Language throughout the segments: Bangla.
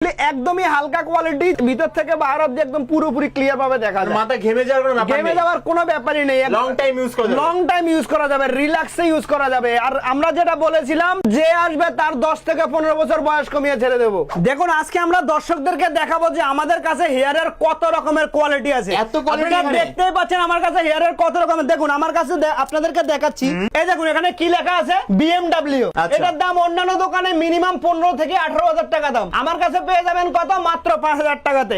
একদমই হালকা কোয়ালিটি, ভিতর থেকে বাইরে অবধি একদম পুরোপুরি ক্লিয়ার ভাবে দেখা যায়। মাথা ঘেমে যাওয়ার কোনো ব্যাপার নেই। কোনো ব্যাপারই নেই। লং টাইম ইউজ করা যাবে, রিল্যাক্সে ইউজ করা যাবে। আর আমরা যেটা বলেছিলাম যে আসবে তার 10 থেকে 15 বছর বয়স কমিয়ে ছেড়ে দেবো। দেখুন আজকে আমরা দর্শকদেরকে দেখাবো যে আমাদের কাছে হেয়ারের কত রকমের কোয়ালিটি আছে। এত কোয়ালিটি আপনারা দেখতেই পাচ্ছেন আমার কাছে হেয়ারের কত রকমের। দেখুন আমার কাছে আপনাদেরকে দেখাচ্ছি, এই দেখুন এখানে কি লেখা আছে BMW। এটার দাম অন্যান্য দোকানে মিনিমাম 15 থেকে 18,000 টাকা দাম, আমার কাছে পেয়ে যাবেন কত? মাত্র 5,000 টাকাতে।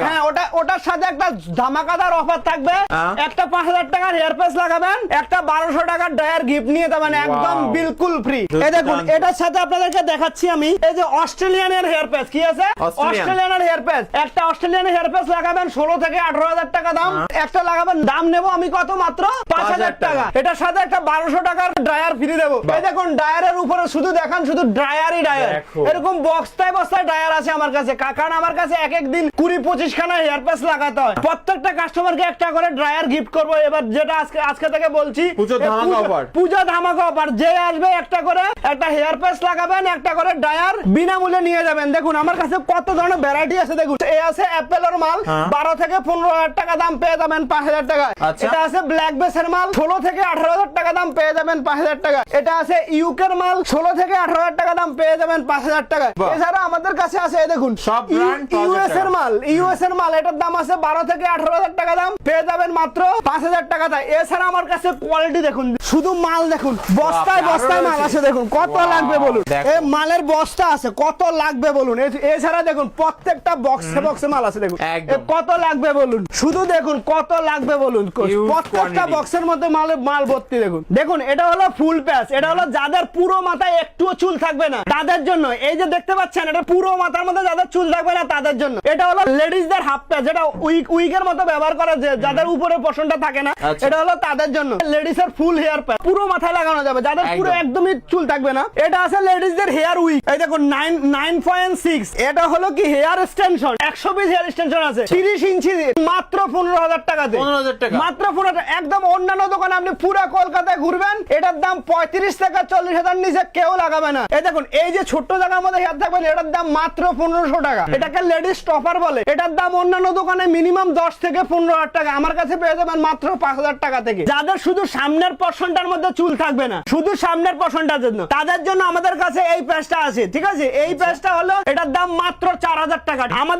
হ্যাঁ, ওটার সাথে একটা ধামাকাদার অফার থাকবে। একটা 5,000 টাকার হেয়ার প্যাচ লাগাবেন, একটা 1200 টাকার ড্রায়ার গিফট নিয়ে যাবেন, একদম বিলকুল ফ্রি। এই দেখুন এটার সাথে আপনাদেরকে দেখাচ্ছি আমি, এই যে অস্ট্রেলিয়ানের হেয়ার প্যাচ কি আছে, অস্ট্রেলিয়ানের হেয়ার প্যাচ। একটা অস্ট্রেলিয়ানের হেয়ার প্যাচ লাগাবেন 16 থেকে 18,000 টাকা দাম, একটা লাগাবেন দাম নেবো আমি কত? মাত্র 5,000 টাকা। এটার সাথে একটা 1200 টাকার ড্রায়ার ফ্রি দেবো। এই দেখুন ড্রায়ারের উপরে শুধু দেখান, শুধু ড্রায়ারই ড্রায়ার। এরকম বস্তায় বস্তায় ড্রায়ার আছে আমার কাছে, কারণ আমার কাছে এক এক দিন 20-25 খানা হেয়ার প্যাচ লাগাতে হয়। প্রত্যেকটা কাস্টমারকে একটা করে ড্রায়ার গিফট করবো। এবার যেটা আজকে থেকে বলছি, পূজা ধামাকা অফার। যে আসবে একটা করে একটা হেয়ার প্যাচ লাগাবেন, একটা করে ড্রায়ার বিনামূল্যে নিয়ে যাবেন। দেখুন আমার কাছে কত ধরনের ভ্যারাইটি আছে। দেখুন এই আছে অ্যাপেলের মাল, 12 থেকে 15,000 টাকা দাম, পেয়ে যাবেন 5,000 টাকা। এটা আছে ব্ল্যাক বেসের মাল, 16 থেকে 18,000 টাকা দাম, পেয়ে যাবেন 5,000 টাকা। এটা আছে ইউকের মাল, 16 থেকে 18,000 টাকা দাম, পেয়ে যাবেন 5,000 টাকা। এছাড়া আমাদের কাছে আছে দেখুন সব ইউএস এর মাল, এটার দাম আছে 12 থেকে 18,000 টাকা দাম, পেয়ে যাবেন মাত্র 5,000 টাকা। এছাড়া আমার কাছে কোয়ালিটি দেখুন, শুধু মাল দেখুন, বস্তায় বস্তায় মাল আছে। দেখুন কত লাগবে বলুন, এই মালের বস্তা আছে, কত লাগবে বলুন। এছাড়া দেখুন প্রত্যেকটা বক্সে মাল আছে। দেখুন কত লাগবে বলুন, শুধু দেখুন কত লাগবে বলুন। প্রত্যেকটা বক্সের মধ্যে মাল ভর্তি। দেখুন এটা হলো ফুল প্যাচ। এটা হলো যাদের পুরো মাথায় একটুও চুল থাকবে না তাদের জন্য। এই যে দেখতে পাচ্ছেন, এটা পুরো মাথার মধ্যে যাদের চুল থাকবে না তাদের জন্য। এটা হলো লেডিসদের হাফ প্যাচ, যেটা উইকের মতো ব্যবহার করে, যাদের উপরে পশমটা থাকে না, এটা হলো তাদের জন্য। লেডিসের ফুল হেয়ার প্যাচ পুরো মাথায় লাগানো যাবে, যাদের পুরো একদমই চুল থাকবে না। এটা আছে লেডিসদের হেয়ার উইক। এই দেখুন 9.6। এটা হলো কি হেয়ার এক্সটেনশন, 120 হেয়ার এক্সটেনশন আছে 30 ইঞ্চি, মাত্র 15,000 টাকাতে। মাত্র 15,000। একদম অন্যান্য দোকানে আপনি পুরো কলকাতায় ঘুরবেন, এটার দাম 35 থেকে 40,000 নিচে কেউ লাগাবে না। এই দেখুন এই যে ছোট্ট জায়গার মধ্যে হেয়ার থাকবেন, এটার দাম মাত্র 1500 টাকা। এটাকে লেডিস টপার বলে। এটার দাম অন্যান্য দোকানে মিনিমাম 10 থেকে 15,000 টাকা, আমার কাছে পেয়ে যাবেন মাত্র 5,000 টাকা থেকে। যাদের শুধু সামনের পশনটার মধ্যে চুল থাকবে না, শুধু সামনের পশনটার জন্য, তাদের জন্য আমাদের কাছে এই প্যাচটা আছে। ঠিক আছে, এই প্যাচটা হলো এটার দাম মাত্র 4,000 টাকা। আমাদের